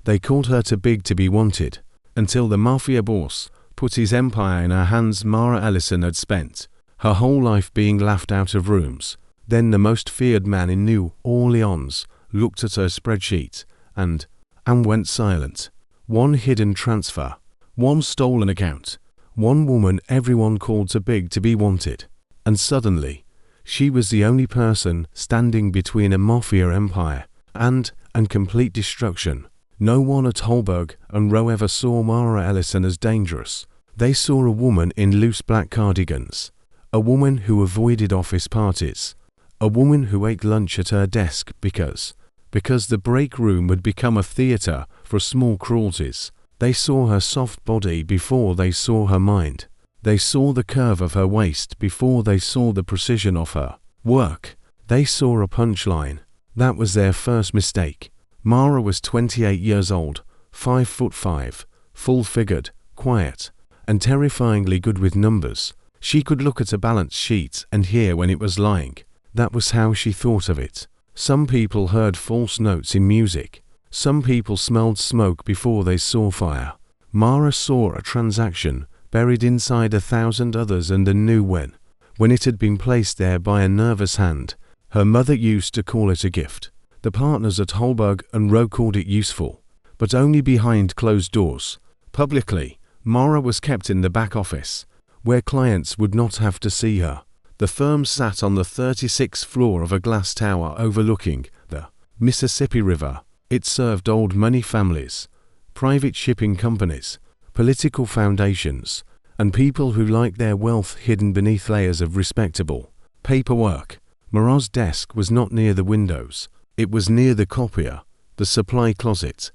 They called her too big to be wanted, until the Mafia boss put his empire in her hands. Mara Ellison had spent her whole life being laughed out of rooms. Then the most feared man in New Orleans looked at her spreadsheet and went silent. One hidden transfer, one stolen account, one woman everyone called too big to be wanted. And suddenly, she was the only person standing between a Mafia empire and complete destruction. No one at Holberg and Rowe ever saw Mara Ellison as dangerous. They saw a woman in loose black cardigans, a woman who avoided office parties, a woman who ate lunch at her desk because the break room had become a theater for small cruelties. They saw her soft body before they saw her mind. They saw the curve of her waist before they saw the precision of her work. They saw a punchline. That was their first mistake. Mara was 28 years old, 5'5", full-figured, quiet, and terrifyingly good with numbers. She could look at a balance sheet and hear when it was lying. That was how she thought of it. Some people heard false notes in music. Some people smelled smoke before they saw fire. Mara saw a transaction buried inside 1,000 others and knew when it had been placed there by a nervous hand. Her mother used to call it a gift. The partners at Holberg and Rowe called it useful, but only behind closed doors. Publicly, Mara was kept in the back office, where clients would not have to see her. The firm sat on the 36th floor of a glass tower overlooking the Mississippi River. It served old money families, private shipping companies, political foundations, and people who liked their wealth hidden beneath layers of respectable paperwork. Mara's desk was not near the windows. It was near the copier, the supply closet,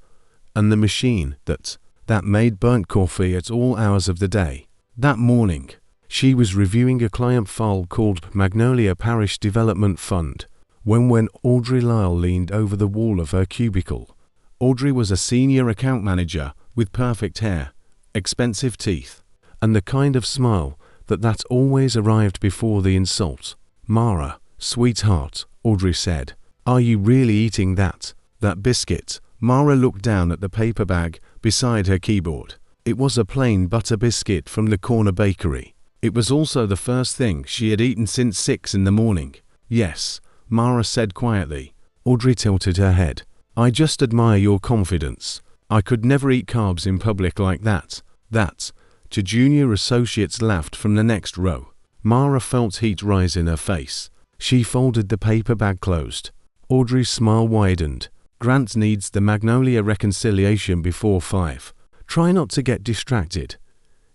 and the machine that made burnt coffee at all hours of the day. That morning, she was reviewing a client file called Magnolia Parish Development Fund when Audrey Lyle leaned over the wall of her cubicle. Audrey was a senior account manager with perfect hair, expensive teeth, and the kind of smile that always arrived before the insult. "Mara, sweetheart," Audrey said, "are you really eating that biscuit?" Mara looked down at the paper bag beside her keyboard. It was a plain butter biscuit from the corner bakery. It was also the first thing she had eaten since 6 in the morning. "Yes," Mara said quietly. Audrey tilted her head. "I just admire your confidence. I could never eat carbs in public like that." Two junior associates laughed from the next row. Mara felt heat rise in her face. She folded the paper bag closed. Audrey's smile widened. "Grant needs the Magnolia reconciliation before 5. Try not to get distracted."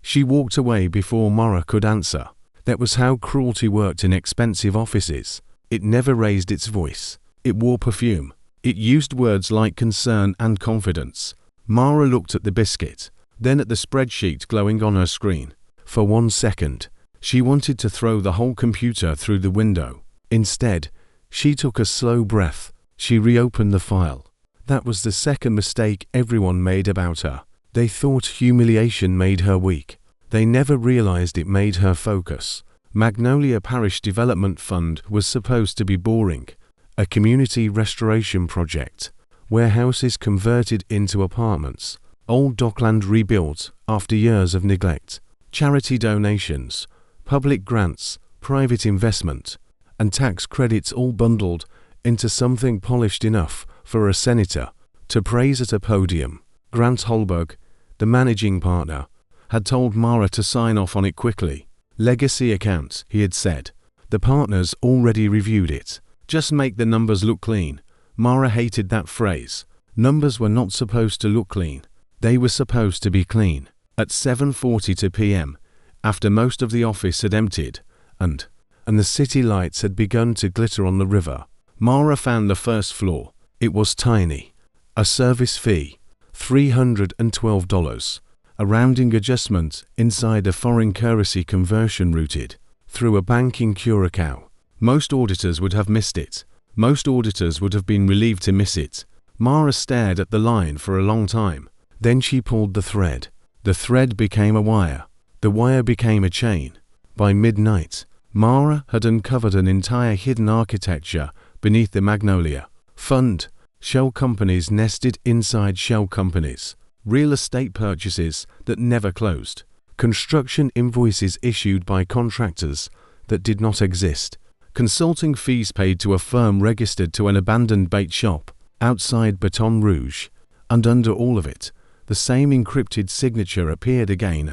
She walked away before Mara could answer. That was how cruelty worked in expensive offices. It never raised its voice. It wore perfume. It used words like concern and confidence. Mara looked at the biscuit, then at the spreadsheet glowing on her screen. For 1 second, she wanted to throw the whole computer through the window. Instead, she took a slow breath. She reopened the file. That was the second mistake everyone made about her. They thought humiliation made her weak. They never realized it made her focus. Magnolia Parish Development Fund was supposed to be boring. A community restoration project, where houses converted into apartments, old dockland rebuilt after years of neglect, charity donations, public grants, private investment, and tax credits all bundled into something polished enough for a senator to praise at a podium. Grant Holberg, the managing partner, had told Mara to sign off on it quickly. "Legacy account," he had said. The partners already reviewed it. "Just make the numbers look clean." Mara hated that phrase. Numbers were not supposed to look clean. They were supposed to be clean. At 7:42 p.m., after most of the office had emptied, and the city lights had begun to glitter on the river, Mara found the first floor. It was tiny. A service fee, $312. A rounding adjustment inside a foreign currency conversion routed through a banking curacao. Most auditors would have missed it. Most auditors would have been relieved to miss it. Mara stared at the line for a long time. Then she pulled the thread. The thread became a wire. The wire became a chain. By midnight, Mara had uncovered an entire hidden architecture beneath the Magnolia Fund. Shell companies nested inside shell companies. Real estate purchases that never closed. Construction invoices issued by contractors that did not exist. Consulting fees paid to a firm registered to an abandoned bait shop outside Baton Rouge. And under all of it, the same encrypted signature appeared again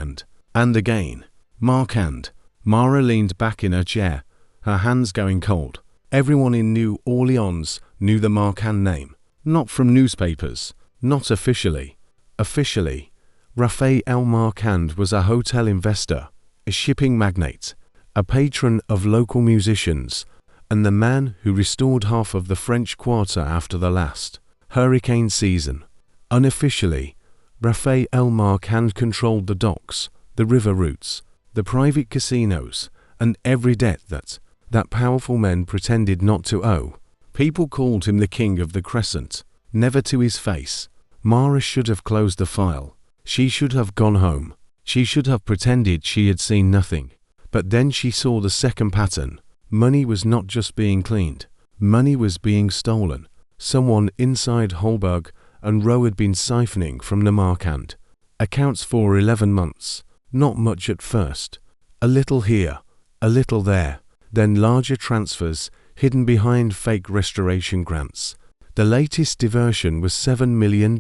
and again. Marchand. Mara leaned back in her chair, her hands going cold. Everyone in New Orleans knew the Marchand name. Not from newspapers, not officially. Officially, Rafael Marchand was a hotel investor, a shipping magnate, a patron of local musicians, and the man who restored half of the French Quarter after the last hurricane season. Unofficially, Rafael Marchand controlled the docks, the river routes, the private casinos, and every debt that powerful men pretended not to owe. People called him the King of the Crescent, never to his face. Mara should have closed the file. She should have gone home. She should have pretended she had seen nothing. But then she saw the second pattern. Money was not just being cleaned. Money was being stolen. Someone inside Holberg and Rowe had been siphoning from the Marchand accounts for 11 months. Not much at first. A little here, a little there, then larger transfers hidden behind fake restoration grants. The latest diversion was $7 million.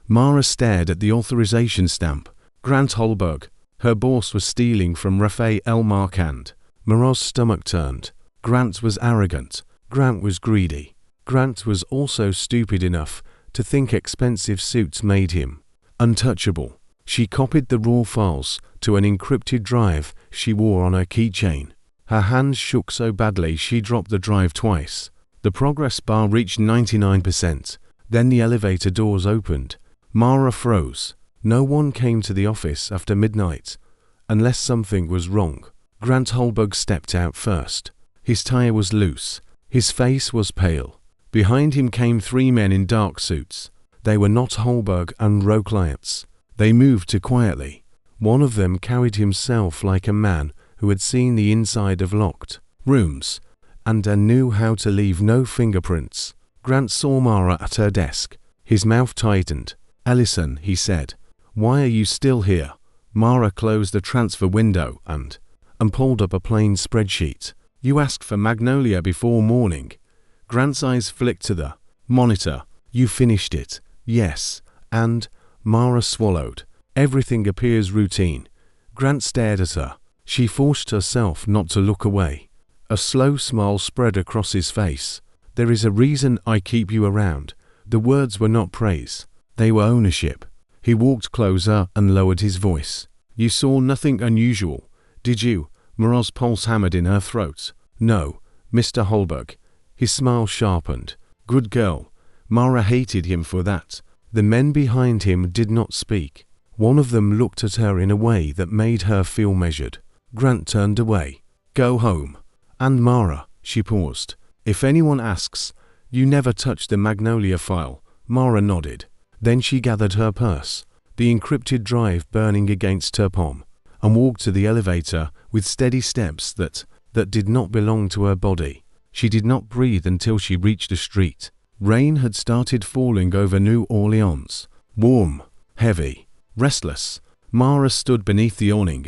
Mara stared at the authorization stamp. Grant Holberg. Her boss was stealing from Rafael Marchand. Mara's stomach turned. Grant was arrogant. Grant was greedy. Grant was also stupid enough to think expensive suits made him untouchable. She copied the raw files to an encrypted drive she wore on her keychain. Her hands shook so badly she dropped the drive twice. The progress bar reached 99%. Then the elevator doors opened. Mara froze. No one came to the office after midnight, unless something was wrong. Grant Holberg stepped out first. His tie was loose. His face was pale. Behind him came 3 men in dark suits. They were not Holberg and Rowe clients. They moved too quietly. One of them carried himself like a man who had seen the inside of locked rooms and knew how to leave no fingerprints. Grant saw Mara at her desk. His mouth tightened. "Ellison," he said, "why are you still here?" Mara closed the transfer window and pulled up a plain spreadsheet. "You asked for Magnolia before morning." Grant's eyes flicked to the monitor. "You finished it." "Yes." And Mara swallowed. "Everything appears routine." Grant stared at her. She forced herself not to look away. A slow smile spread across his face. "There is a reason I keep you around." The words were not praise. They were ownership. He walked closer and lowered his voice. "You saw nothing unusual, did you?" Mara's pulse hammered in her throat. "No, Mr. Holberg." His smile sharpened. "Good girl." Mara hated him for that. The men behind him did not speak. One of them looked at her in a way that made her feel measured. Grant turned away. "Go home." "And Mara," she paused. "If anyone asks, you never touched the Magnolia file." Mara nodded. Then she gathered her purse, the encrypted drive burning against her palm, and walked to the elevator with steady steps that did not belong to her body. She did not breathe until she reached the street. Rain had started falling over New Orleans. Warm, heavy, restless. Mara stood beneath the awning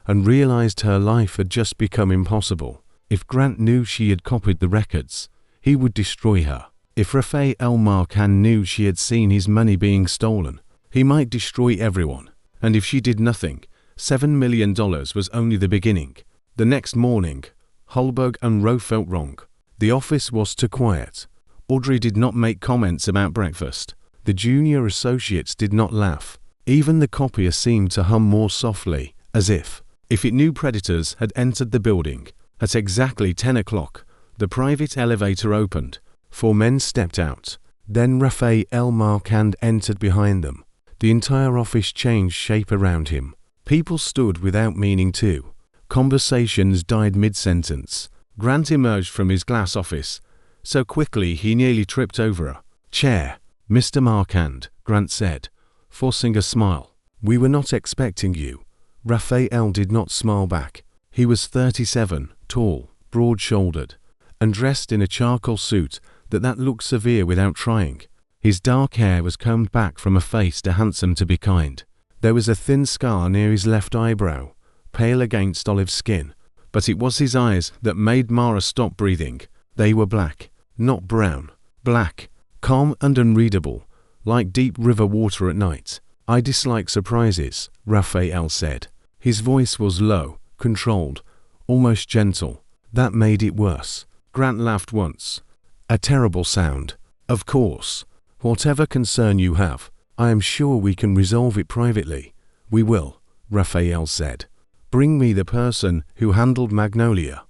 and realized her life had just become impossible. If Grant knew she had copied the records, he would destroy her. If Rafael Marchand knew she had seen his money being stolen, he might destroy everyone. And if she did nothing, $7 million was only the beginning. The next morning, Holberg and Rowe felt wrong. The office was too quiet. Audrey did not make comments about breakfast. The junior associates did not laugh. Even the copier seemed to hum more softly, as if it knew predators had entered the building. At exactly 10 o'clock, the private elevator opened. 4 men stepped out. Then Rafael Marchand entered behind them. The entire office changed shape around him. People stood without meaning to. Conversations died mid-sentence. Grant emerged from his glass office so quickly he nearly tripped over a chair. "Mr. Marchand," Grant said, forcing a smile. "We were not expecting you." Rafael did not smile back. He was 37, tall, broad-shouldered, and dressed in a charcoal suit that looked severe without trying. His dark hair was combed back from a face too handsome to be kind. There was a thin scar near his left eyebrow, pale against olive skin, but it was his eyes that made Mara stop breathing. They were black, not brown. Black, calm and unreadable, like deep river water at night. "I dislike surprises," Rafael said. His voice was low, controlled, almost gentle. That made it worse. Grant laughed once. "A terrible sound. Of course. Whatever concern you have, I am sure we can resolve it privately." "We will," Rafael said. "Bring me the person who handled Magnolia."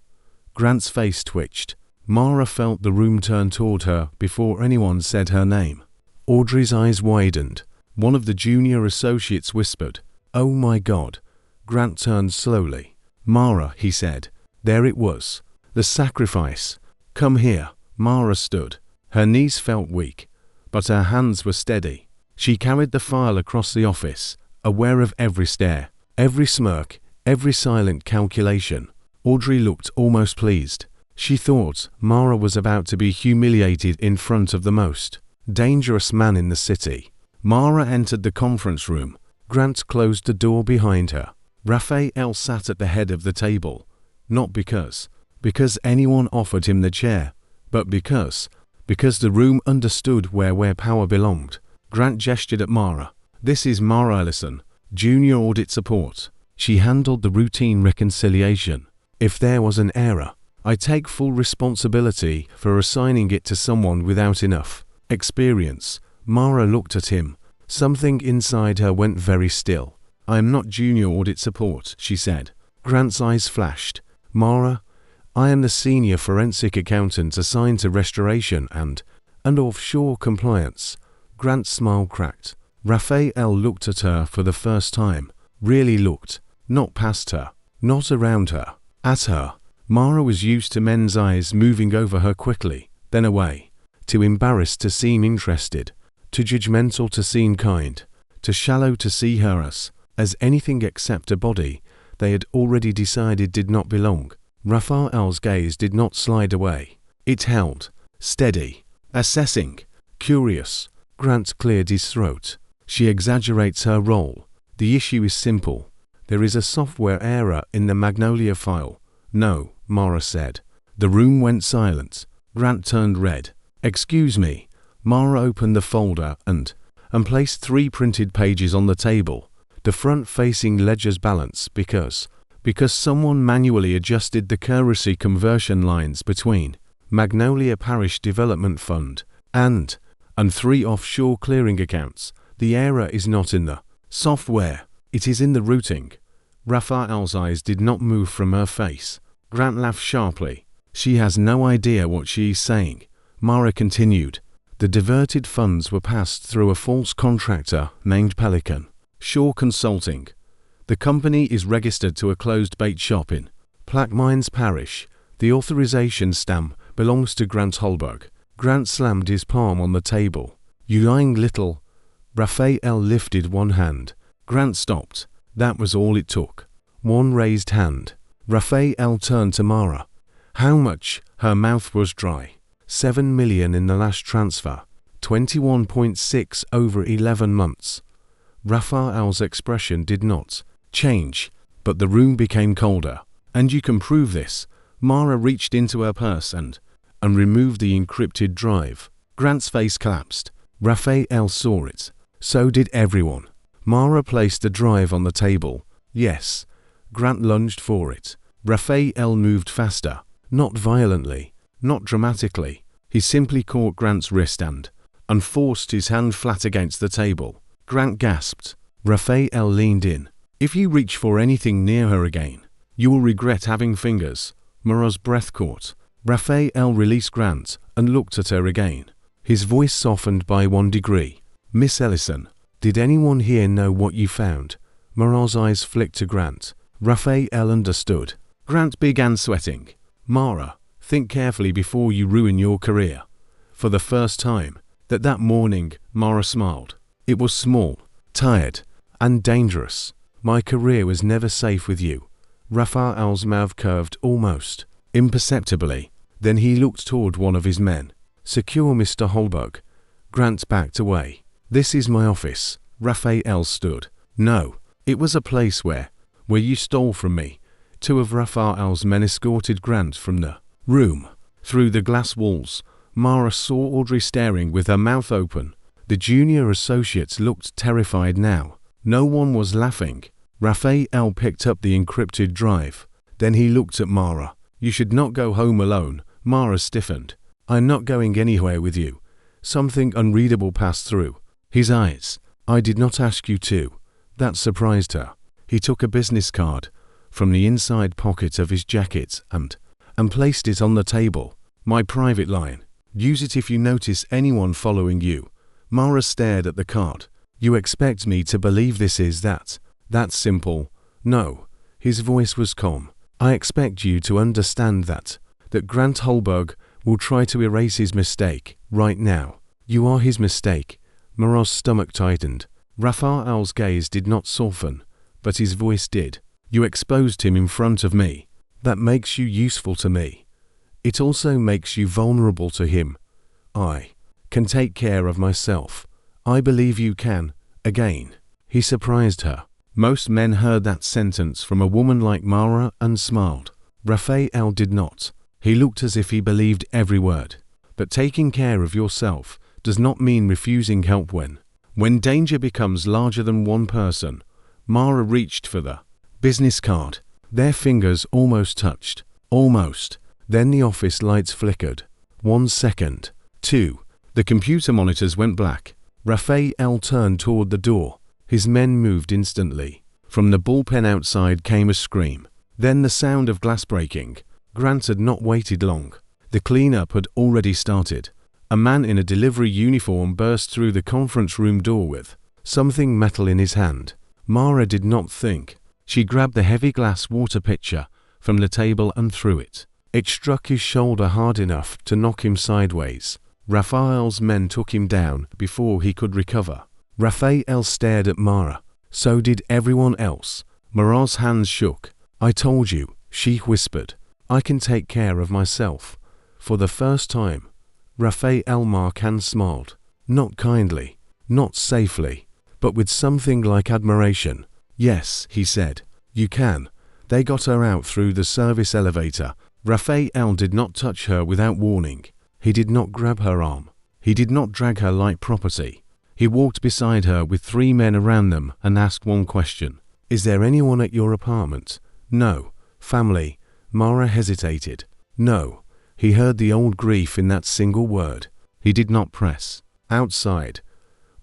Grant's face twitched. Mara felt the room turn toward her before anyone said her name. Audrey's eyes widened. One of the junior associates whispered, "Oh my God." Grant turned slowly. "Mara," he said. There it was. The sacrifice. "Come here." Mara stood. Her knees felt weak, but her hands were steady. She carried the file across the office, aware of every stare, every smirk, every silent calculation. Audrey looked almost pleased. She thought Mara was about to be humiliated in front of the most dangerous man in the city. Mara entered the conference room. Grant closed the door behind her. Rafael sat at the head of the table, not because anyone offered him the chair, but because the room understood where power belonged. Grant gestured at Mara. "This is Mara Ellison, Junior Audit Support. She handled the routine reconciliation. If there was an error, I take full responsibility for assigning it to someone without enough experience." Mara looked at him. Something inside her went very still. "I am not Junior Audit Support," she said. Grant's eyes flashed. "Mara, I am the senior forensic accountant assigned to restoration and offshore compliance." Grant's smile cracked. Rafael looked at her for the first time. Really looked. Not past her. Not around her. At her. Mara was used to men's eyes moving over her quickly, then away. Too embarrassed to seem interested. Too judgmental to seem kind. Too shallow to see her as anything except a body they had already decided did not belong. Rafael's gaze did not slide away. It held, steady, assessing, curious. Grant cleared his throat. "She exaggerates her role. The issue is simple. There is a software error in the Magnolia file." "No," Mara said. The room went silent. Grant turned red. "Excuse me." Mara opened the folder and placed 3 printed pages on the table. The front facing ledger's balance because someone manually adjusted the currency conversion lines between Magnolia Parish Development Fund and 3 offshore clearing accounts. The error is not in the software. It is in the routing. Rafael's eyes did not move from her face. Grant laughed sharply. "She has no idea what she is saying." Mara continued. "The diverted funds were passed through a false contractor named Pelican Shore Consulting. The company is registered to a closed bait shop in Plaquemines Parish. The authorization stamp belongs to Grant Holberg." Grant slammed his palm on the table. "You lying little." Rafael lifted one hand. Grant stopped. That was all it took. One raised hand. Rafael turned to Mara. "How much?" Her mouth was dry. $7 million in the last transfer. 21.6 over 11 months. Rafael's expression did not change, but the room became colder. "And you can prove this." Mara reached into her purse and removed the encrypted drive. Grant's face collapsed. Rafael saw it. So did everyone. Mara placed the drive on the table. "Yes." Grant lunged for it. Rafael moved faster. Not violently, not dramatically. He simply caught Grant's wrist and forced his hand flat against the table. Grant gasped. Rafael leaned in. "If you reach for anything near her again, you will regret having fingers." Mara's breath caught. Rafael released Grant and looked at her again. His voice softened by 1 degree. "Miss Ellison, did anyone here know what you found?" Mara's eyes flicked to Grant. Rafael understood. Grant began sweating. "Mara, think carefully before you ruin your career." For the first time, that morning, Mara smiled. "It was small, tired, and dangerous. My career was never safe with you." Rafael's mouth curved almost imperceptibly. Then he looked toward one of his men. Secure, Mr. Holberg. Grant backed away. This is my office. Rafael stood. No, it was a place where you stole from me. Two of Rafael's men escorted Grant from the room. Through the glass walls, Mara saw Audrey staring with her mouth open. The junior associates looked terrified now. No one was laughing. Rafael picked up the encrypted drive. Then he looked at Mara. You should not go home alone. Mara stiffened. I'm not going anywhere with you. Something unreadable passed through his eyes. I did not ask you to. That surprised her. He took a business card from the inside pocket of his jacket and placed it on the table. My private line. Use it if you notice anyone following you. Mara stared at the card. You expect me to believe this is that simple? No. His voice was calm. I expect you to understand that Grant Holberg will try to erase his mistake right now. You are his mistake. Mara's stomach tightened. Rafael's gaze did not soften, but his voice did. You exposed him in front of me. That makes you useful to me. It also makes you vulnerable to him. I can take care of myself. I believe you can. Again. He surprised her. Most men heard that sentence from a woman like Mara and smiled. Rafael did not. He looked as if he believed every word. But taking care of yourself does not mean refusing help when danger becomes larger than one person. Mara reached for the business card. Their fingers almost touched. Almost. Then the office lights flickered. 1 second. 2. The computer monitors went black. Rafael turned toward the door. His men moved instantly. From the bullpen outside came a scream. Then the sound of glass breaking. Grant had not waited long. The cleanup had already started. A man in a delivery uniform burst through the conference room door with something metal in his hand. Mara did not think. She grabbed the heavy glass water pitcher from the table and threw it. It struck his shoulder hard enough to knock him sideways. Rafael's men took him down before he could recover. Rafael stared at Mara. So did everyone else. Mara's hands shook. I told you, she whispered. I can take care of myself. For the first time, Rafael Marchand smiled. Not kindly, not safely, but with something like admiration. Yes, he said. You can. They got her out through the service elevator. Rafael did not touch her without warning. He did not grab her arm. He did not drag her like property. He walked beside her with 3 men around them and asked one question. Is there anyone at your apartment? No. Family? Mara hesitated. No. He heard the old grief in that single word. He did not press. Outside.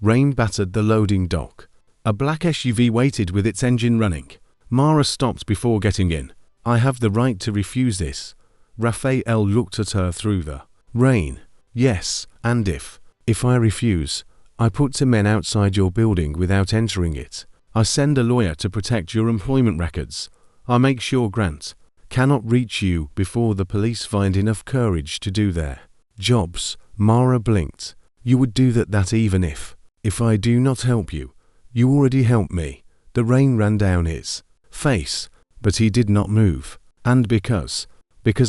Rain battered the loading dock. A black SUV waited with its engine running. Mara stopped before getting in. I have the right to refuse this. Rafael looked at her through the rain. Yes, and if I refuse, I put 2 men outside your building without entering it. I send a lawyer to protect your employment records. I make sure Grant cannot reach you before the police find enough courage to do their jobs. Mara blinked. You would do that even if I do not help you. You already helped me. The rain ran down his face, but he did not move. And because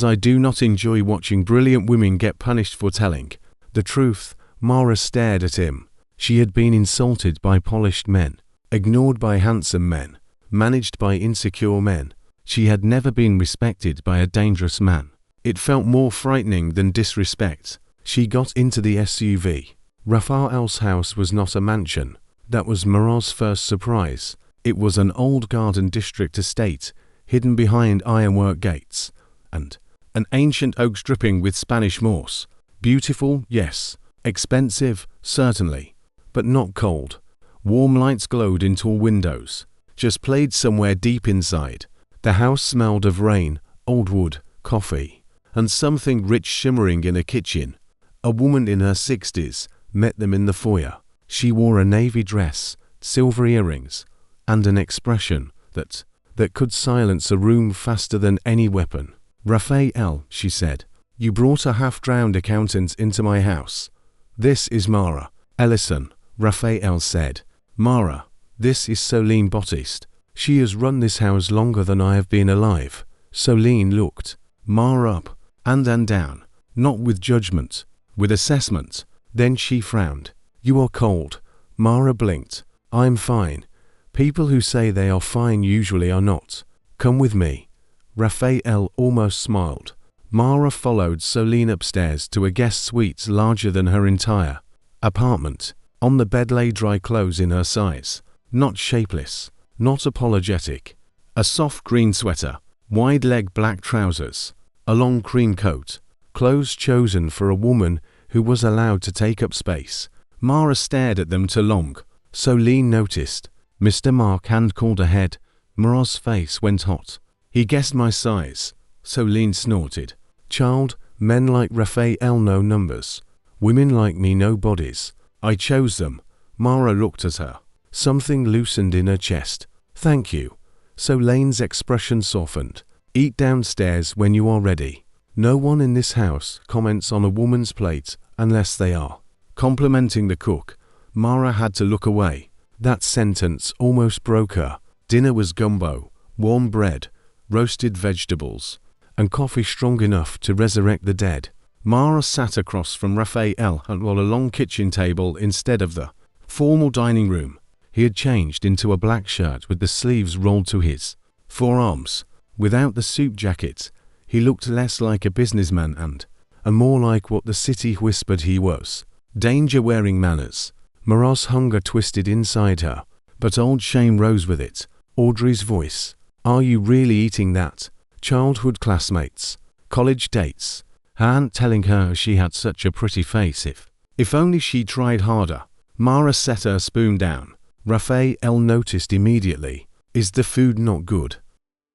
I do not enjoy watching brilliant women get punished for telling the truth. Mara stared at him. She had been insulted by polished men, ignored by handsome men, managed by insecure men. She had never been respected by a dangerous man. It felt more frightening than disrespect. She got into the SUV. Rafael's house was not a mansion. That was Mara's first surprise. It was an old garden district estate, hidden behind ironwork gates, and an ancient oak dripping with Spanish moss. Beautiful, yes. Expensive, certainly. But not cold. Warm lights glowed in tall windows, just played somewhere deep inside. The house smelled of rain, old wood, coffee, and something rich shimmering in a kitchen. A woman in her 60s met them in the foyer. She wore a navy dress, silver earrings, and an expression that could silence a room faster than any weapon. Rafael, she said, you brought a half-drowned accountant into my house. This is Mara Ellison, Rafael said. Mara, this is Solene Bautiste. She has run this house longer than I have been alive. Solene looked Mara up and down, not with judgment, with assessment. Then she frowned. You are cold. Mara blinked. I'm fine. People who say they are fine usually are not. Come with me. Rafael almost smiled. Mara followed Solene upstairs to a guest suite larger than her entire apartment. On the bed lay dry clothes in her size. Not shapeless. Not apologetic. A soft green sweater. Wide-leg black trousers. A long cream coat. Clothes chosen for a woman who was allowed to take up space. Mara stared at them too long. Solene noticed. Mr. Marchand called ahead. Mara's face went hot. He guessed my size. Solene snorted. Child, men like Rafael know numbers. Women like me know bodies. I chose them. Mara looked at her. Something loosened in her chest. Thank you. Solene's expression softened. Eat downstairs when you are ready. No one in this house comments on a woman's plate unless they are complimenting the cook. Mara had to look away. That sentence almost broke her. Dinner was gumbo, warm bread, roasted vegetables, and coffee strong enough to resurrect the dead. Mara sat across from Rafael on a long kitchen table instead of the formal dining room. He had changed into a black shirt with the sleeves rolled to his forearms. Without the suit jacket, he looked less like a businessman and more like what the city whispered he was. Danger-wearing manners. Mara's hunger twisted inside her, but old shame rose with it. Audrey's voice. Are you really eating that? Childhood classmates. College dates. Her aunt telling her she had such a pretty face if only she tried harder. Mara set her spoon down. Rafael noticed immediately. Is the food not good?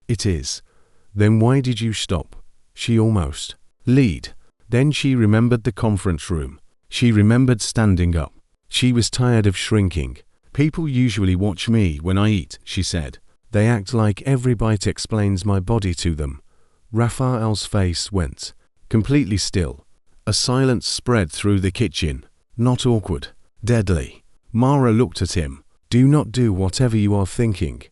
It is. Then why did you stop? She almost lead. Then she remembered the conference room. She remembered standing up. She was tired of shrinking. People usually watch me when I eat, she said. They act like every bite explains my body to them. Rafael's face went completely still. A silence spread through the kitchen. Not awkward. Deadly. Mara looked at him. Do not do whatever you are thinking.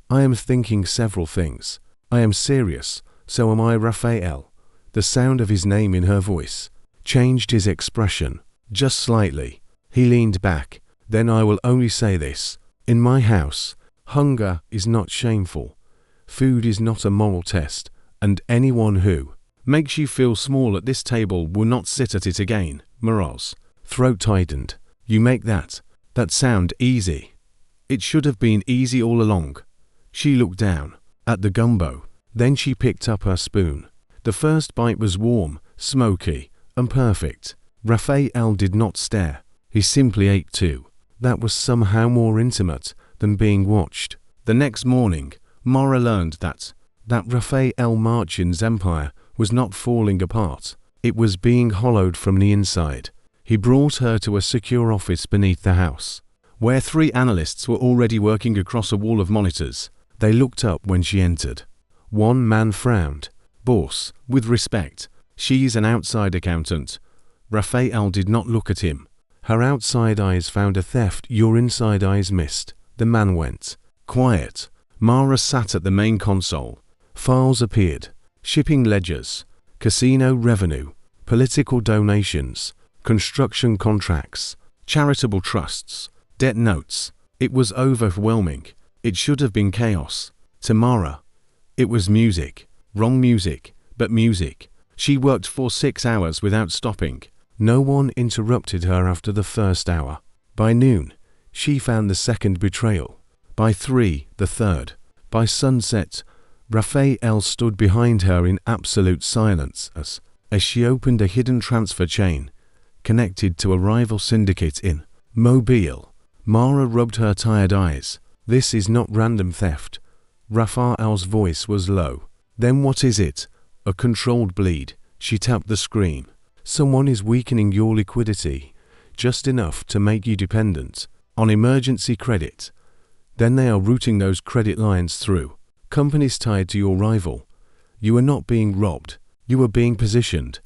I am thinking several things. I am serious. So am I, Rafael. The sound of his name in her voice changed his expression. Just slightly. He leaned back. Then I will only say this. In my house, hunger is not shameful. Food is not a moral test, and anyone who makes you feel small at this table will not sit at it again. Mara's throat tightened. You make that sound easy. It should have been easy all along. She looked down at the gumbo. Then she picked up her spoon. The first bite was warm, smoky, and perfect. Rafael did not stare. He simply ate too. That was somehow more intimate than being watched. The next morning, Mara learned that Rafael Marchand's empire was not falling apart. It was being hollowed from the inside. He brought her to a secure office beneath the house, where 3 analysts were already working across a wall of monitors. They looked up when she entered. One man frowned. Boss, with respect, she's an outside accountant. Rafael did not look at him. Her outside eyes found a theft your inside eyes missed. The man went quiet. Mara sat at the main console. Files appeared. Shipping ledgers, casino revenue, political donations, construction contracts, charitable trusts, debt notes. It was overwhelming. It should have been chaos. To Mara, it was music. Wrong music, but music. She worked for 6 hours without stopping. No one interrupted her after the first hour. By noon, she found the second betrayal. By 3, the third. By sunset, Rafael stood behind her in absolute silence as she opened a hidden transfer chain connected to a rival syndicate in Mobile. Mara rubbed her tired eyes. This is not random theft. Rafael's voice was low. Then what is it? A controlled bleed. She tapped the screen. Someone is weakening your liquidity, just enough to make you dependent on emergency credit. Then they are routing those credit lines through companies tied to your rival. You are not being robbed. You are being positioned.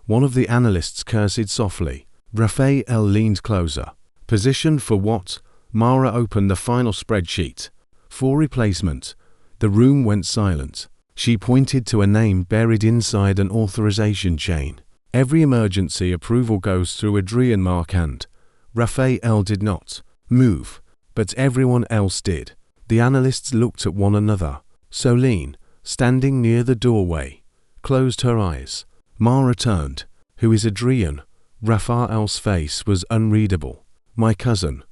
One of the analysts cursed softly. Rafael leaned closer. Positioned for what? Mara opened the final spreadsheet. For replacement. The room went silent. She pointed to a name buried inside an authorization chain. Every emergency approval goes through Adrian Marchand. Rafael did not move, but everyone else did. The analysts looked at one another. Solene, standing near the doorway, closed her eyes. Mara turned. Who is Adrian? Rafael's face was unreadable. My cousin.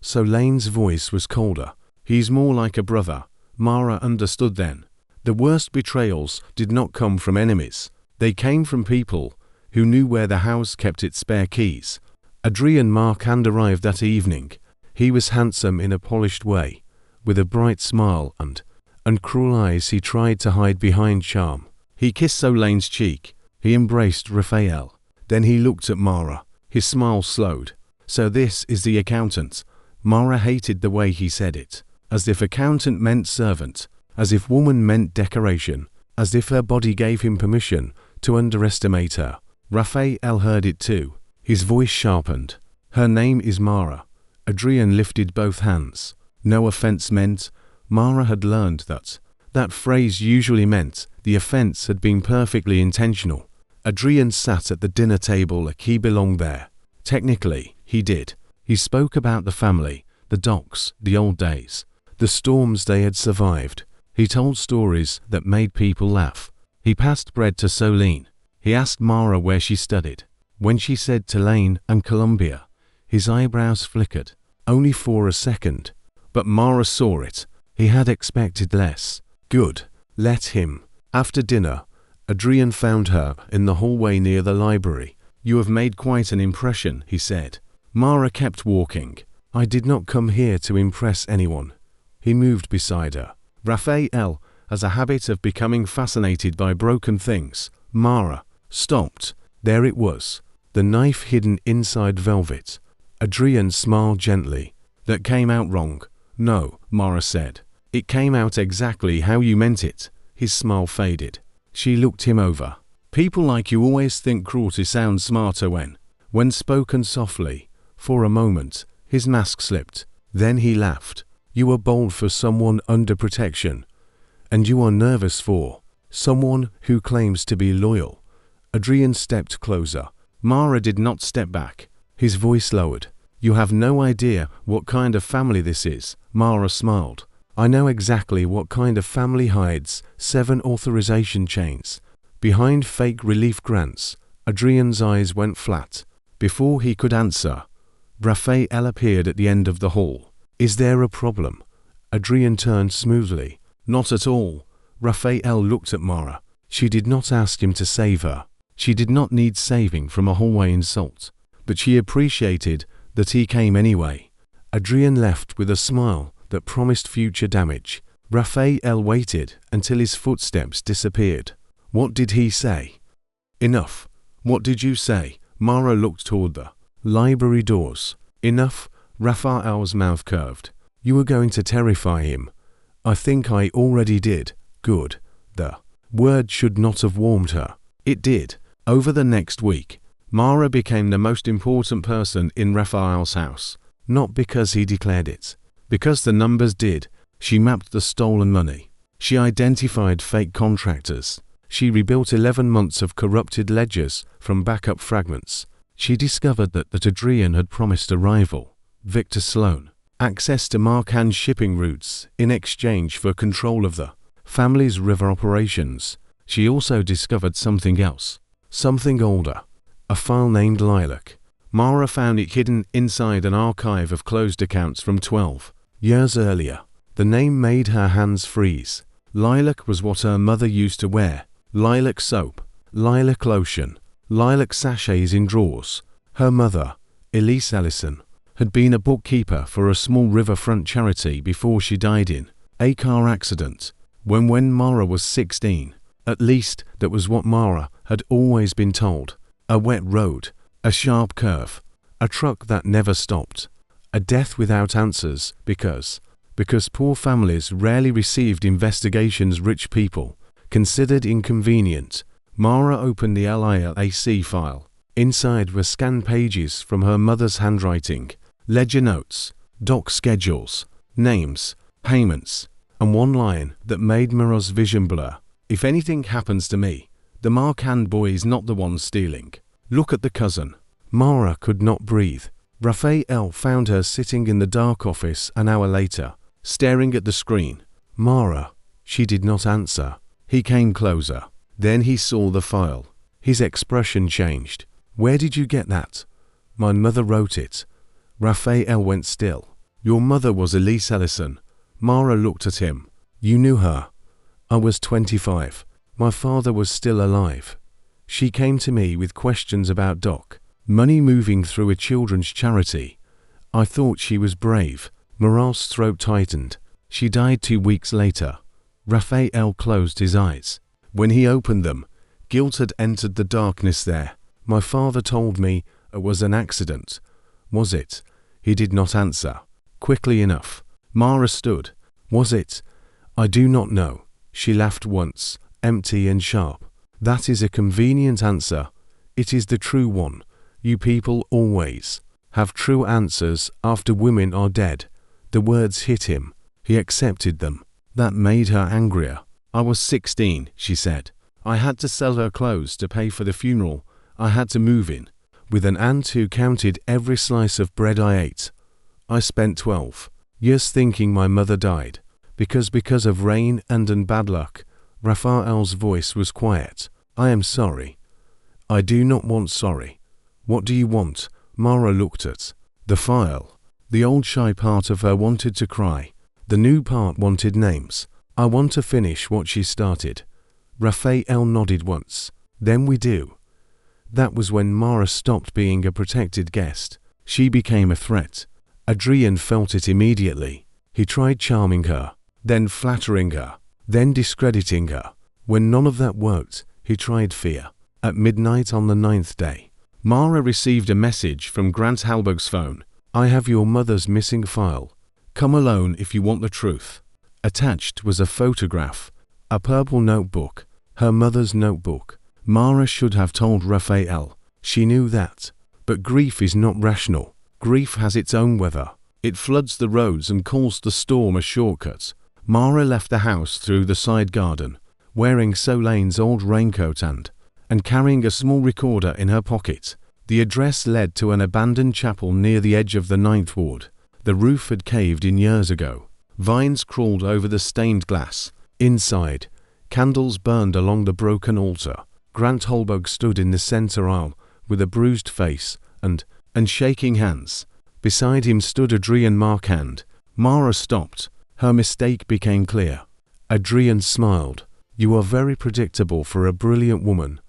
Solene's voice was colder. He's more like a brother. Mara understood then. The worst betrayals did not come from enemies. They came from people who knew where the house kept its spare keys. Adrian Marchand arrived that evening. He was handsome in a polished way, with a bright smile and cruel eyes he tried to hide behind charm. He kissed Solene's cheek. He embraced Rafael. Then he looked at Mara. His smile slowed. So this is the accountant. Mara hated the way he said it. As if accountant meant servant. As if woman meant decoration. As if her body gave him permission to underestimate her. Rafael heard it too. His voice sharpened. Her name is Mara. Adrian lifted both hands. No offense meant. Mara had learned that phrase usually meant the offense had been perfectly intentional. Adrian sat at the dinner table like he belonged there. Technically, he did. He spoke about the family, the docks, the old days, the storms they had survived. He told stories that made people laugh. He passed bread to Solene. He asked Mara where she studied. When she said Tulane and Columbia, his eyebrows flickered. Only for a second. But Mara saw it. He had expected less. Good. Let him. After dinner, Adrian found her in the hallway near the library. You have made quite an impression, he said. Mara kept walking. I did not come here to impress anyone. He moved beside her. Rafael has a habit of becoming fascinated by broken things. Mara stopped. There it was. The knife hidden inside velvet. Adrian smiled gently. That came out wrong. No, Mara said. It came out exactly how you meant it. His smile faded. She looked him over. People like you always think cruelty sounds smarter when spoken softly. For a moment, his mask slipped. Then he laughed. You are bold for someone under protection. And you are nervous for someone who claims to be loyal. Adrian stepped closer. Mara did not step back. His voice lowered. You have no idea what kind of family this is. Mara smiled. I know exactly what kind of family hides 7 authorization chains behind fake relief grants. Adrian's eyes went flat. Before he could answer, Rafael appeared at the end of the hall. Is there a problem? Adrian turned smoothly. Not at all. Rafael looked at Mara. She did not ask him to save her. She did not need saving from a hallway insult. But she appreciated that he came anyway. Adrian left with a smile that promised future damage. Rafael waited until his footsteps disappeared. What did he say? Enough. What did you say? Mara looked toward the library doors. Enough. Rafael's mouth curved. You were going to terrify him. I think I already did. Good. The word should not have warmed her. It did. Over the next week, Mara became the most important person in Rafael's house. Not because he declared it. Because the numbers did. She mapped the stolen money. She identified fake contractors. She rebuilt 11 months of corrupted ledgers from backup fragments. She discovered that Adrian had promised a rival, Victor Sloan, access to Marchand's shipping routes in exchange for control of the family's river operations. She also discovered something else. Something older. A file named Lilac. Mara found it hidden inside an archive of closed accounts from 12 years earlier. The name made her hands freeze. Lilac was what her mother used to wear. Lilac soap. Lilac lotion. Lilac sachets in drawers. Her mother, Mara Ellison, had been a bookkeeper for a small riverfront charity before she died in a car accident. When Mara was 16. At least that was what Mara had always been told. A wet road. A sharp curve. A truck that never stopped. A death without answers because poor families rarely received investigations rich people considered inconvenient. Mara opened the LILAC file. Inside were scanned pages from her mother's handwriting, ledger notes, doc schedules, names, payments, and one line that made Mara's vision blur. If anything happens to me, the Marchand boy is not the one stealing. Look at the cousin. Mara could not breathe. Rafael found her sitting in the dark office an hour later, staring at the screen. Mara. She did not answer. He came closer. Then he saw the file. His expression changed. Where did you get that? My mother wrote it. Rafael went still. Your mother was Elise Ellison. Mara looked at him. You knew her. I was 25. My father was still alive. She came to me with questions about Doc. Money moving through a children's charity. I thought she was brave. Mara's throat tightened. She died 2 weeks later. Rafael closed his eyes. When he opened them, guilt had entered the darkness there. My father told me it was an accident. Was it? He did not answer. Quickly enough. Mara stood. Was it? I do not know. She laughed once, empty and sharp. That is a convenient answer. It is the true one. You people always have true answers after women are dead. The words hit him. He accepted them. That made her angrier. I was 16, she said. I had to sell her clothes to pay for the funeral. I had to move in. With an aunt who counted every slice of bread I ate. I spent 12 years thinking my mother died. Because of rain and bad luck. Rafael's voice was quiet. I am sorry. I do not want sorry. What do you want? Mara looked at the file. The old shy part of her wanted to cry. The new part wanted names. I want to finish what she started. Rafael nodded once. Then we do. That was when Mara stopped being a protected guest. She became a threat. Adrian felt it immediately. He tried charming her, then flattering her, then discrediting her. When none of that worked, he tried fear. At midnight on the 9th day, Mara received a message from Grant Halberg's phone. I have your mother's missing file. Come alone if you want the truth. Attached was a photograph, a purple notebook, her mother's notebook. Mara should have told Rafael. She knew that. But grief is not rational. Grief has its own weather. It floods the roads and calls the storm a shortcut. Mara left the house through the side garden, wearing Solene's old raincoat and carrying a small recorder in her pocket. The address led to an abandoned chapel near the edge of the 9th ward. The roof had caved in years ago. Vines crawled over the stained glass. Inside, candles burned along the broken altar. Grant Halberg stood in the center aisle with a bruised face and shaking hands. Beside him stood Adrian Marchand. Mara stopped. Her mistake became clear. Adrian smiled. You are very predictable for a brilliant woman.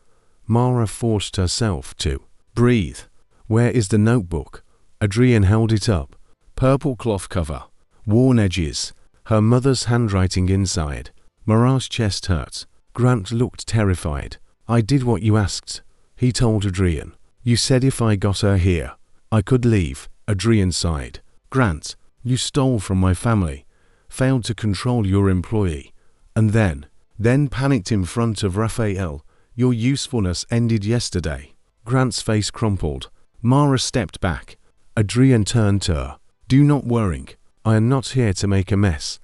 Mara forced herself to breathe. Where is the notebook? Adrian held it up. Purple cloth cover. Worn edges. Her mother's handwriting inside. Mara's chest hurt. Grant looked terrified. I did what you asked, he told Adrian. You said if I got her here, I could leave. Adrian sighed. Grant, you stole from my family, failed to control your employee, and then panicked in front of Rafael. Your usefulness ended yesterday. Grant's face crumpled. Mara stepped back. Adrian turned to her. Do not worry. I am not here to make a mess.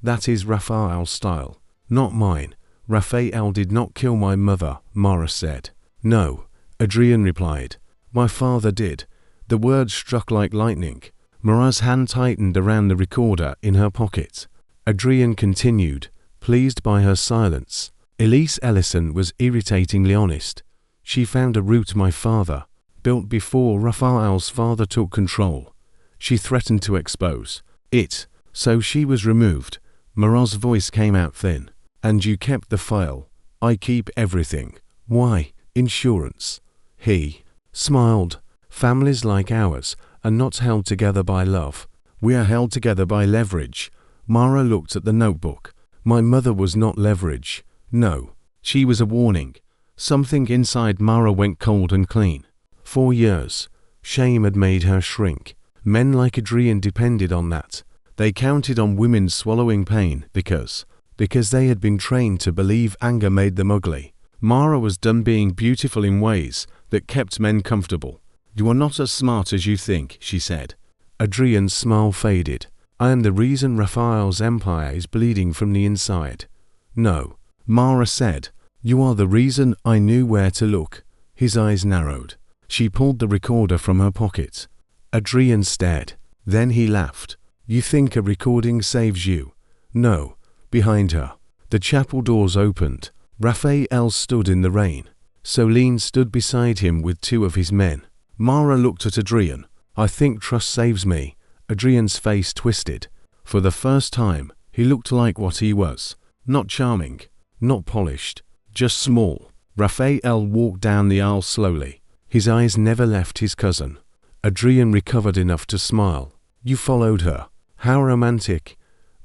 That is Rafael's style, not mine. Rafael did not kill my mother, Mara said. No, Adrian replied. My father did. The words struck like lightning. Mara's hand tightened around the recorder in her pocket. Adrian continued, pleased by her silence. Elise Ellison was irritatingly honest. She found a route my father built before Rafael's father took control. She threatened to expose it, so she was removed. Mara's voice came out thin. And you kept the file. I keep everything. Why? Insurance. He smiled. Families like ours are not held together by love. We are held together by leverage. Mara looked at the notebook. My mother was not leverage. No, she was a warning. Something inside Mara went cold and clean. 4 years. Shame had made her shrink. Men like Adrian depended on that. They counted on women swallowing pain because they had been trained to believe anger made them ugly. Mara was done being beautiful in ways that kept men comfortable. You are not as smart as you think, she said. Adrian's smile faded. I am the reason Rafael's empire is bleeding from the inside. No, Mara said. You are the reason I knew where to look. His eyes narrowed. She pulled the recorder from her pocket. Adrian stared. Then he laughed. You think a recording saves you? No. Behind her, the chapel doors opened. Rafael stood in the rain. Solene stood beside him with two of his men. Mara looked at Adrian. I think trust saves me. Adrian's face twisted. For the first time, he looked like what he was. Not charming, not polished, just small. Rafael walked down the aisle slowly. His eyes never left his cousin. Adrian recovered enough to smile. You followed her. How romantic.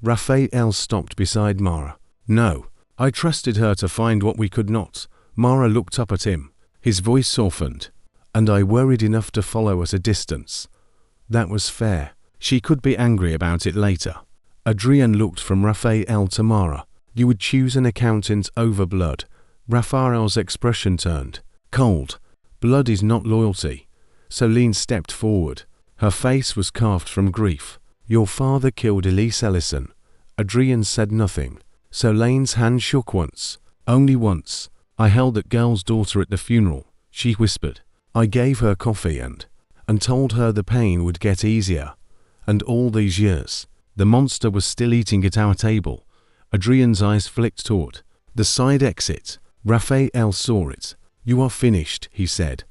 Rafael stopped beside Mara. No, I trusted her to find what we could not. Mara looked up at him. His voice softened. And I worried enough to follow at a distance. That was fair. She could be angry about it later. Adrian looked from Rafael to Mara. You would choose an accountant over blood. Rafael's expression turned. Cold. Blood is not loyalty. Solene stepped forward. Her face was carved from grief. Your father killed Elise Ellison. Adrian said nothing. Solene's hand shook once. Only once. I held that girl's daughter at the funeral. She whispered. I gave her coffee and told her the pain would get easier. And all these years, the monster was still eating at our table. Adrian's eyes flicked toward the side exit. Rafael saw it. You are finished, he said.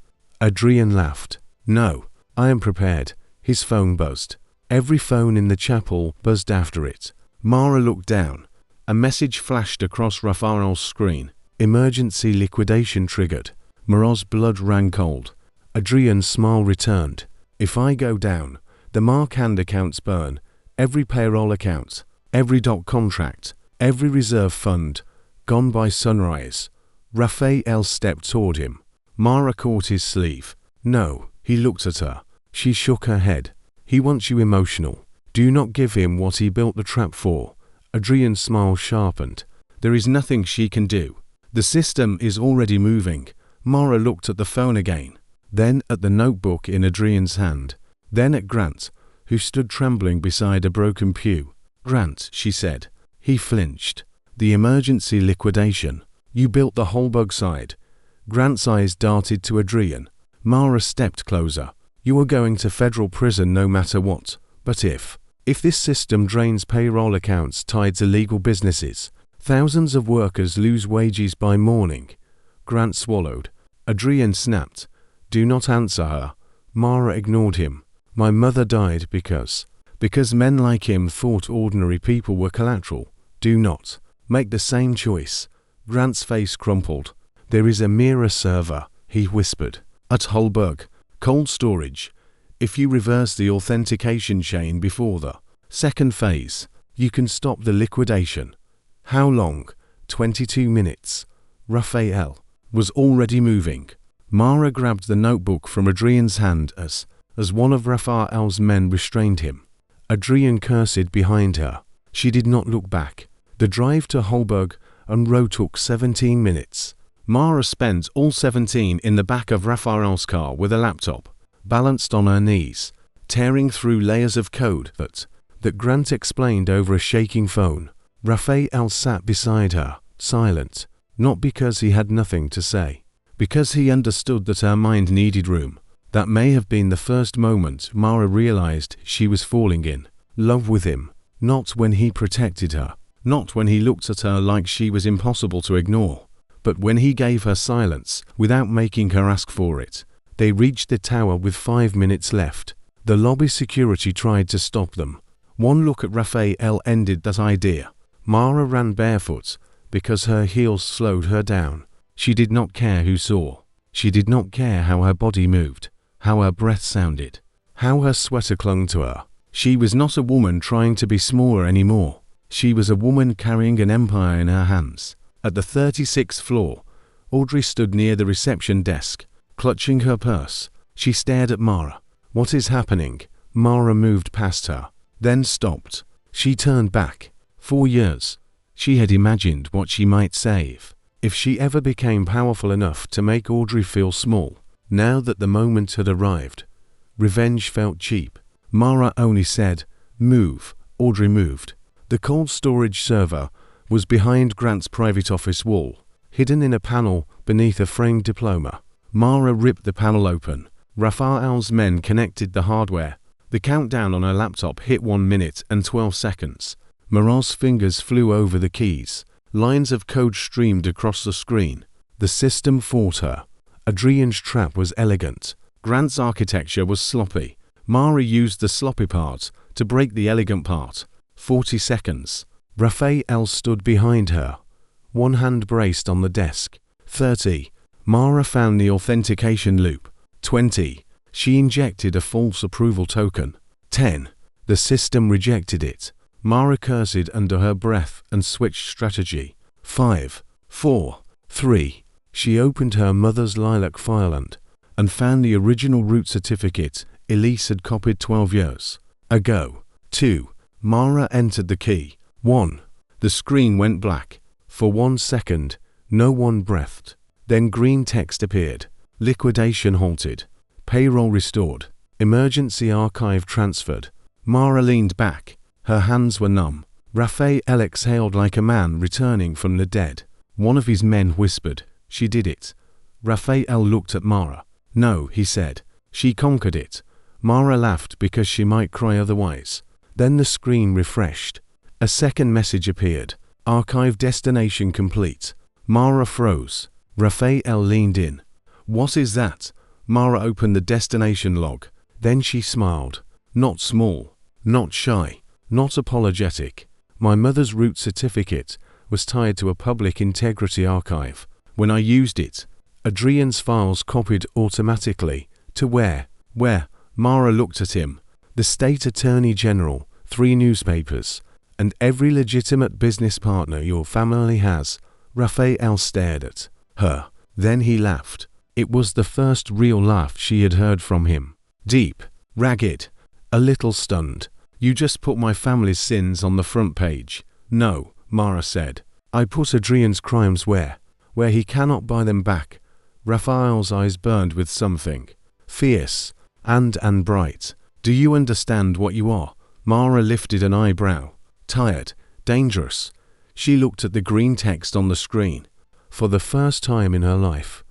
Adrian laughed. No, I am prepared. His phone buzzed. Every phone in the chapel buzzed after it. Mara looked down. A message flashed across Rafael's screen. Emergency liquidation triggered. Mara's blood ran cold. Adrian's smile returned. If I go down, the Marchand accounts burn. Every payroll account, every doc contract, every reserve fund, gone by sunrise. Rafael stepped toward him. Mara caught his sleeve. No, he looked at her. She shook her head. He wants you emotional. Do not give him what he built the trap for. Adrian's smile sharpened. There is nothing she can do. The system is already moving. Mara looked at the phone again, then at the notebook in Adrian's hand, then at Grant, who stood trembling beside a broken pew. Grant, she said. He flinched. The emergency liquidation. You built the whole bug side. Grant's eyes darted to Adrian. Mara stepped closer. You are going to federal prison no matter what. But if this system drains payroll accounts tied to legal businesses, thousands of workers lose wages by morning. Grant swallowed. Adrian snapped. Do not answer her. Mara ignored him. My mother died because men like him thought ordinary people were collateral. Do not make the same choice. Grant's face crumpled. There is a mirror server, he whispered, at Holberg, cold storage. If you reverse the authentication chain before the second phase, you can stop the liquidation. How long? 22 minutes. Rafael was already moving. Mara grabbed the notebook from Adrian's hand as one of Rafael's men restrained him. Adrian cursed behind her. She did not look back. The drive to Holberg and Row took 17 minutes. Mara spent all 17 in the back of Rafael's car with a laptop, balanced on her knees, tearing through layers of code that Grant explained over a shaking phone. Rafael sat beside her, silent, not because he had nothing to say, because he understood that her mind needed room. That may have been the first moment Mara realized she was falling in love with him, not when he protected her, not when he looked at her like she was impossible to ignore, but when he gave her silence without making her ask for it. They reached the tower with 5 minutes left. The lobby security tried to stop them. One look at Rafael ended that idea. Mara ran barefoot because her heels slowed her down. She did not care who saw. She did not care how her body moved, how her breath sounded, how her sweater clung to her. She was not a woman trying to be smaller anymore. She was a woman carrying an empire in her hands. At the 36th floor, Audrey stood near the reception desk, clutching her purse. She stared at Mara. What is happening? Mara moved past her, then stopped. She turned back. 4 years. She had imagined what she might save if she ever became powerful enough to make Audrey feel small. Now that the moment had arrived, revenge felt cheap. Mara only said, "Move." Audrey moved. The cold storage server was behind Grant's private office wall, hidden in a panel beneath a framed diploma. Mara ripped the panel open. Rafael's men connected the hardware. The countdown on her laptop hit 1 minute and 12 seconds. Mara's fingers flew over the keys. Lines of code streamed across the screen. The system fought her. Adrian's trap was elegant. Grant's architecture was sloppy. Mara used the sloppy part to break the elegant part. 40 seconds. Rafael stood behind her. One hand braced on the desk. 30. Mara found the authentication loop. 20. She injected a false approval token. 10. The system rejected it. Mara cursed under her breath and switched strategy. 5. 4. 3. She opened her mother's lilac file and found the original root certificate Elise had copied 12 years ago. 2. Mara entered the key. 1. The screen went black. For 1 second, no one breathed. Then green text appeared. Liquidation halted. Payroll restored. Emergency archive transferred. Mara leaned back. Her hands were numb. Rafael exhaled like a man returning from the dead. One of his men whispered, "She did it." Rafael looked at Mara. "No," he said. "She conquered it." Mara laughed because she might cry otherwise. Then the screen refreshed. A second message appeared. Archive destination complete. Mara froze. Rafael leaned in. "What is that?" Mara opened the destination log. Then she smiled. Not small. Not shy. Not apologetic. "My mother's root certificate was tied to a public integrity archive. When I used it, Adrian's files copied automatically. To where? Where?" Mara looked at him. "The State Attorney General, 3 newspapers, and every legitimate business partner your family has." Rafael stared at her. Then he laughed. It was the first real laugh she had heard from him. Deep, ragged, a little stunned. "You just put my family's sins on the front page." "No," Mara said. "I put Adrian's crimes where he cannot buy them back." Rafael's eyes burned with something fierce and bright. "Do you understand what you are?" Mara lifted an eyebrow. "Tired, dangerous." She looked at the green text on the screen. For the first time in her life,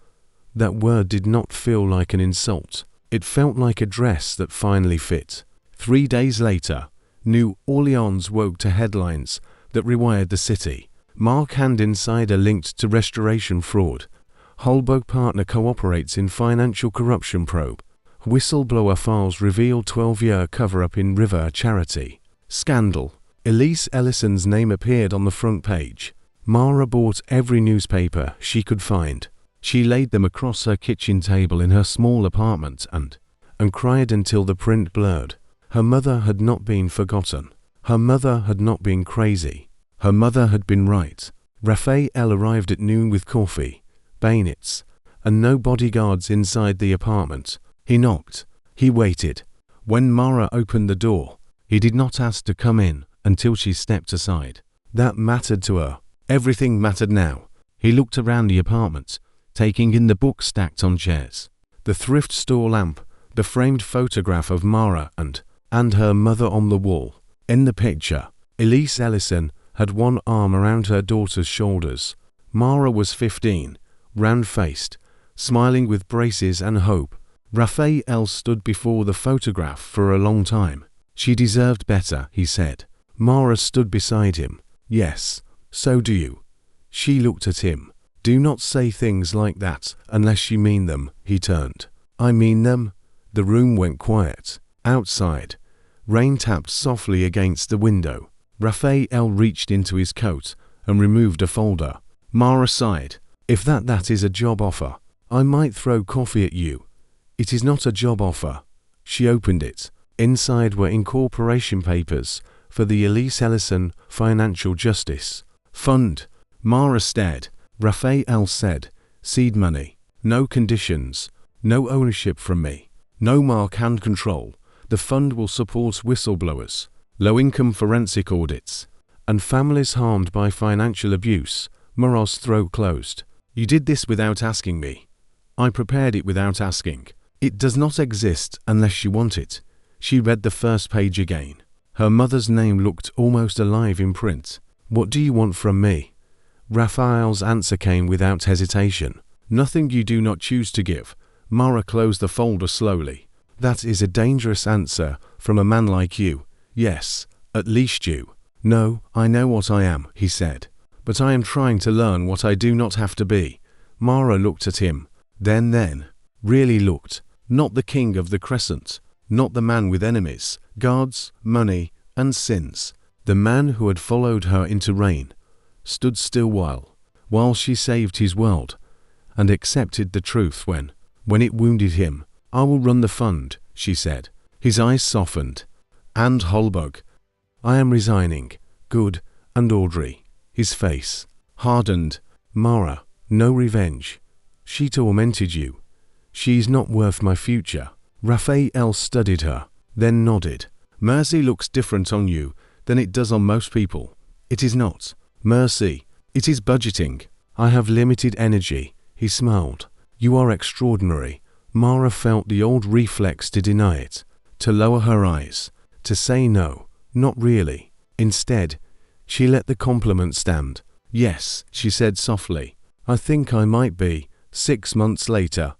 that word did not feel like an insult. It felt like a dress that finally fit. 3 days later, New Orleans woke to headlines that rewired the city. Marchand insider linked to restoration fraud. Holberg partner cooperates in financial corruption probe. Whistleblower files reveal 12-year cover-up in River charity. Scandal. Elise Ellison's name appeared on the front page. Mara bought every newspaper she could find. She laid them across her kitchen table in her small apartment and cried until the print blurred. Her mother had not been forgotten. Her mother had not been crazy. Her mother had been right. Rafael arrived at noon with coffee, bayonets, and no bodyguards inside the apartment. He knocked. He waited. When Mara opened the door, he did not ask to come in until she stepped aside. That mattered to her. Everything mattered now. He looked around the apartment, taking in the books stacked on chairs, the thrift store lamp, the framed photograph of Mara and her mother on the wall. In the picture, Elise Ellison had one arm around her daughter's shoulders. Mara was 15, round-faced, smiling with braces and hope. Rafael stood before the photograph for a long time. "She deserved better," he said. Mara stood beside him. "Yes, so do you." She looked at him. "Do not say things like that unless you mean them," he turned. "I mean them." The room went quiet. Outside, rain tapped softly against the window. Rafael reached into his coat and removed a folder. Mara sighed. "If that is a job offer, I might throw coffee at you." "It is not a job offer." She opened it. Inside were incorporation papers for the Elise Ellison Financial Justice Fund. Mara stared. Rafael said, "Seed money. No conditions. No ownership from me. No Marchand control. The fund will support whistleblowers, low-income forensic audits, and families harmed by financial abuse." Mara's throat closed. "You did this without asking me." "I prepared it without asking. It does not exist unless you want it." She read the first page again. Her mother's name looked almost alive in print. "What do you want from me?" Rafael's answer came without hesitation. Nothing you do not choose to give. Mara closed the folder slowly. That is a dangerous answer from a man like you. Yes, at least you. No, I know what I am, he said. But I am trying to learn what I do not have to be. Mara looked at him. Then, really looked. Not the king of the crescent. Not the man with enemies, guards, money, and sins. The man who had followed her into rain. Stood still while she saved his world. And accepted the truth when it wounded him. I will run the fund, she said. His eyes softened. And Holberg. I am resigning. Good. And Audrey. His face hardened. Mara, no revenge. She tormented you. She is not worth my future. Rafael studied her, then nodded. Mercy looks different on you than it does on most people. It is not mercy. It is budgeting. I have limited energy. He smiled. You are extraordinary. Mara felt the old reflex to deny it, to lower her eyes, to say no, not really. Instead, she let the compliment stand. Yes, she said softly. I think I might be. 6 months later.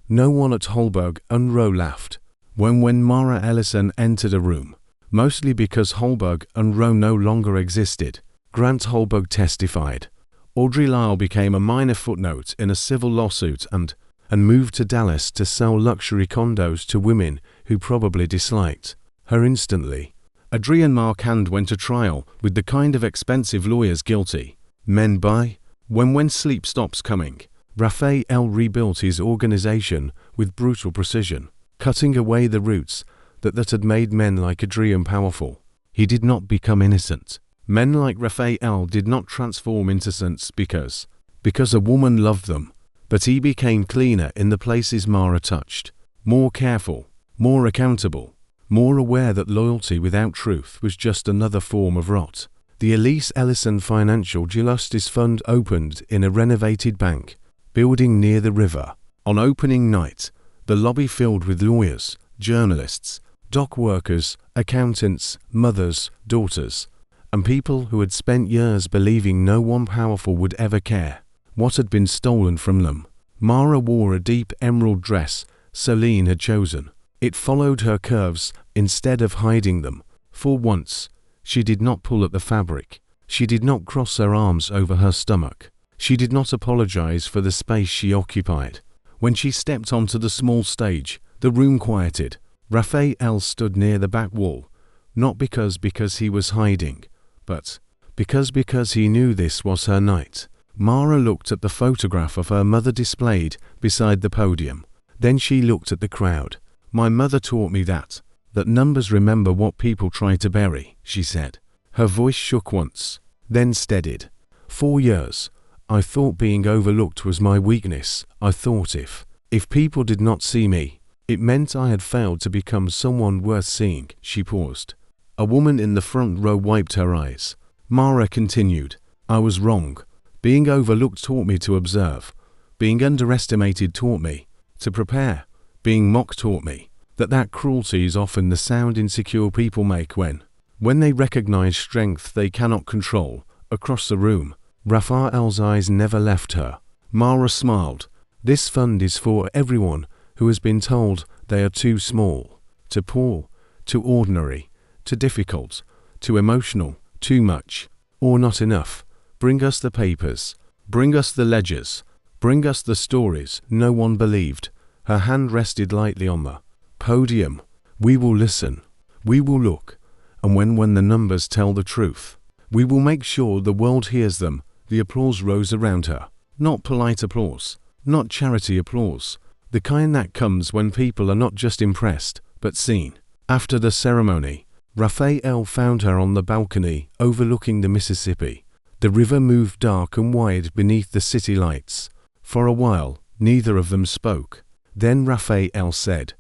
No one at Holberg and Rowe laughed. When Mara Ellison entered a room, mostly because Holberg and Rowe no longer existed, Grant Holberg testified. Audrey Lyle became a minor footnote in a civil lawsuit and moved to Dallas to sell luxury condos to women who probably disliked her instantly. Adrian Marchand went to trial with the kind of expensive lawyers guilty men buy when sleep stops coming. Rafael rebuilt his organization with brutal precision, cutting away the roots that had made men like Adrian powerful. He did not become innocent. Men like Rafael did not transform into saints because a woman loved them, but he became cleaner in the places Mara touched, more careful, more accountable, more aware that loyalty without truth was just another form of rot. The Elise Ellison Financial Justice Fund opened in a renovated bank building near the river. On opening night, the lobby filled with lawyers, journalists, dock workers, accountants, mothers, daughters, and people who had spent years believing no one powerful would ever care what had been stolen from them. Mara wore a deep emerald dress Celine had chosen. It followed her curves instead of hiding them. For once, she did not pull at the fabric. She did not cross her arms over her stomach. She did not apologize for the space she occupied. When she stepped onto the small stage, the room quieted. Rafael stood near the back wall, not because he was hiding, but because he knew this was her night. Mara looked at the photograph of her mother displayed beside the podium. Then she looked at the crowd. My mother taught me that numbers remember what people try to bury, she said. Her voice shook once, then steadied. 4 years. I thought being overlooked was my weakness. I thought if people did not see me, it meant I had failed to become someone worth seeing. She paused. A woman in the front row wiped her eyes. Mara continued. I was wrong. Being overlooked taught me to observe. Being underestimated taught me to prepare. Being mocked taught me that cruelty is often the sound insecure people make when they recognize strength they cannot control. Across the room, Raphael's eyes never left her. Mara smiled. This fund is for everyone who has been told they are too small, too poor, too ordinary, too difficult, too emotional, too much, or not enough. Bring us the papers. Bring us the ledgers. Bring us the stories no one believed. Her hand rested lightly on the podium. We will listen. We will look. And when the numbers tell the truth, we will make sure the world hears them. The applause rose around her. Not polite applause. Not charity applause. The kind that comes when people are not just impressed, but seen. After the ceremony, Rafael found her on the balcony overlooking the Mississippi. The river moved dark and wide beneath the city lights. For a while, neither of them spoke. Then Rafael said,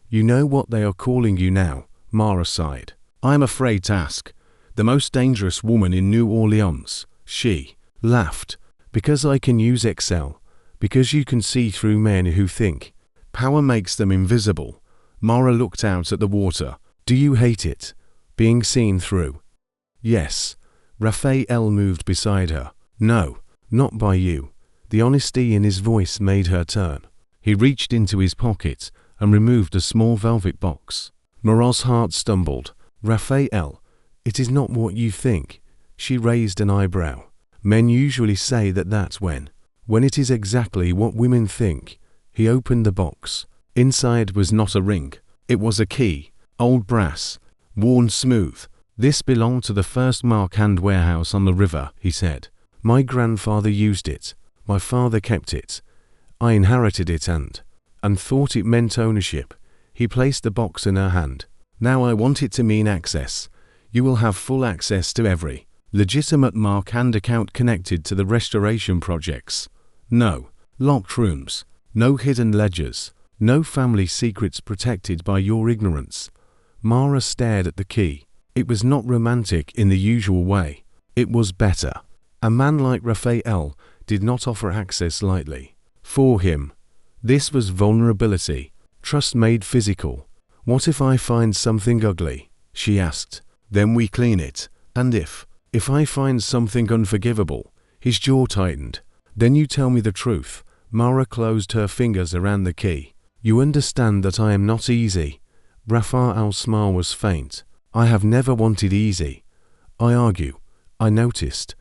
You know what they are calling you now? Mara sighed. I am afraid to ask. The most dangerous woman in New Orleans. She laughed. Because I can use Excel. Because you can see through men who think. Power makes them invisible. Mara looked out at the water. Do you hate it? Being seen through? Yes. Rafael moved beside her. No, not by you. The honesty in his voice made her turn. He reached into his pocket and removed a small velvet box. Mara's heart stumbled. Rafael, it is not what you think. She raised an eyebrow. Men usually say that that's when it is exactly what women think. He opened the box. Inside was not a ring. It was a key, old brass, worn smooth. This belonged to the first Marchand warehouse on the river, he said. My grandfather used it. My father kept it. I inherited it and thought it meant ownership. He placed the box in her hand. Now I want it to mean access. You will have full access to every legitimate Marchand account connected to the restoration projects. No locked rooms, no hidden ledgers, no family secrets protected by your ignorance. Mara stared at the key. It was not romantic in the usual way. It was better. A man like Rafael did not offer access lightly. For him, this was vulnerability, trust made physical. What if I find something ugly? She asked. Then we clean it. And if I find something unforgivable? His jaw tightened. Then you tell me the truth. Mara closed her fingers around the key. You understand that I am not easy. Rafael's smile was faint. I have never wanted easy. I argue. I noticed.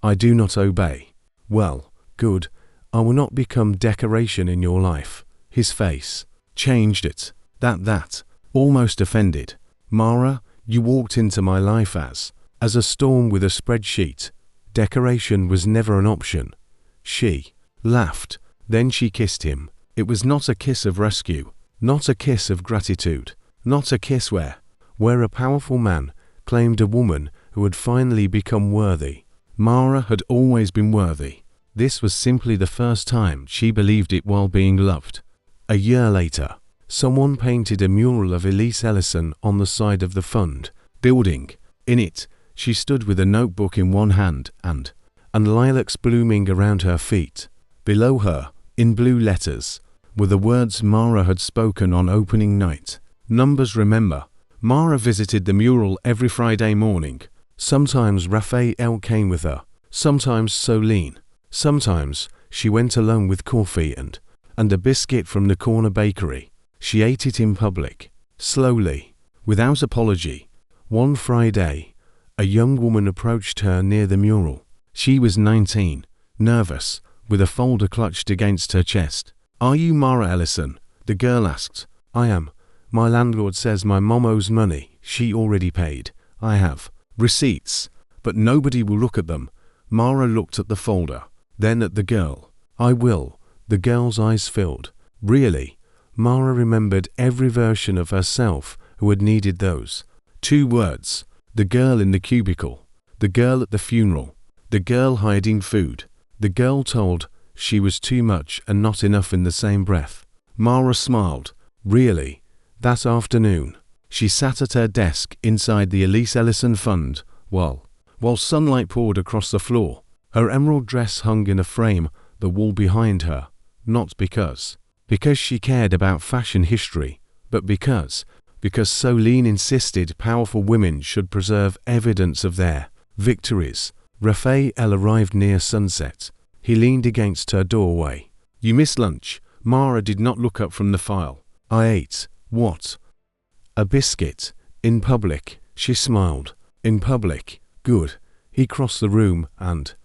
I do not obey. Well, good. I will not become decoration in your life. His face changed it. That, almost offended. Mara, you walked into my life as a storm with a spreadsheet. Decoration was never an option. She laughed. Then she kissed him. It was not a kiss of rescue, not a kiss of gratitude, not a kiss where a powerful man claimed a woman who had finally become worthy. Mara had always been worthy. This was simply the first time she believed it while being loved. A year later, someone painted a mural of Mara Ellison on the side of the fund building. In it, she stood with a notebook in one hand and lilacs blooming around her feet. Below her, in blue letters, were the words Mara had spoken on opening night. Numbers remember. Mara visited the mural every Friday morning. Sometimes Rafael came with her, sometimes Solene. Sometimes she went alone with coffee and a biscuit from the corner bakery. She ate it in public, slowly, without apology. One Friday, a young woman approached her near the mural. She was 19, nervous, with a folder clutched against her chest. Are you Mara Ellison? The girl asked. I am. My landlord says my mom owes money. She already paid. I have receipts, but nobody will look at them. Mara looked at the folder, then at the girl. I will. The girl's eyes filled. Really? Mara remembered every version of herself who had needed those 2 words. The girl in the cubicle. The girl at the funeral. The girl hiding food. The girl told she was too much and not enough in the same breath. Mara smiled. Really? That afternoon, she sat at her desk inside the Mara Ellison fund while sunlight poured across the floor. Her emerald dress hung in a frame, the wall behind her, not because she cared about fashion history, but because Solene insisted powerful women should preserve evidence of their victories. Rafael arrived near sunset. He leaned against her doorway. You missed lunch. Mara did not look up from the file. I ate. What? A biscuit. In public. She smiled. In public. Good. He crossed the room and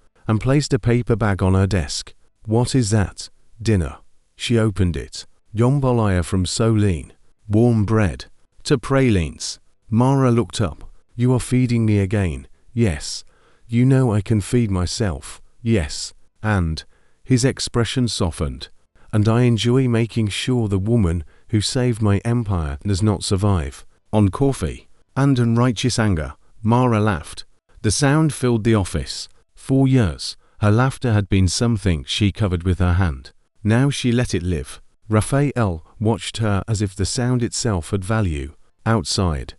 placed a paper bag on her desk. What is that? Dinner. She opened it. Jambalaya from Solene. Warm bread. To pralines. Mara looked up. You are feeding me again. Yes. You know I can feed myself. Yes. And his expression softened. And I enjoy making sure the woman who saved my empire does not survive. On coffee. And unrighteous anger. Mara laughed. The sound filled the office. 4 years. Her laughter had been something she covered with her hand. Now she let it live. Rafael watched her as if the sound itself had value. Outside,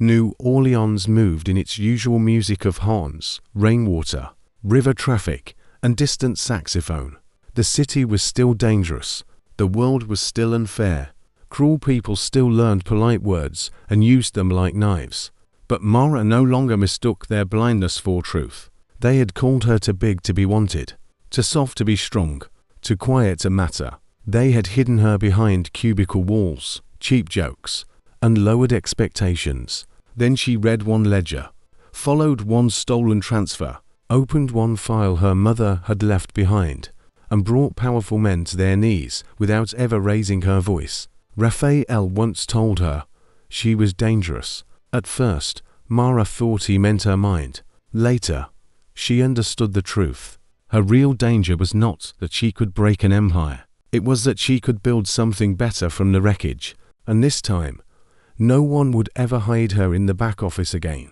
New Orleans moved in its usual music of horns, rainwater, river traffic, and distant saxophone. The city was still dangerous. The world was still unfair. Cruel people still learned polite words and used them like knives. But Mara no longer mistook their blindness for truth. They had called her too big to be wanted. Too soft to be strong, too quiet to matter. They had hidden her behind cubicle walls, cheap jokes, and lowered expectations. Then she read one ledger, followed one stolen transfer, opened one file her mother had left behind, and brought powerful men to their knees without ever raising her voice. Rafael once told her she was dangerous. At first, Mara thought he meant her mind. Later, she understood the truth. Her real danger was not that she could break an empire. It was that she could build something better from the wreckage, and this time, no one would ever hide her in the back office again.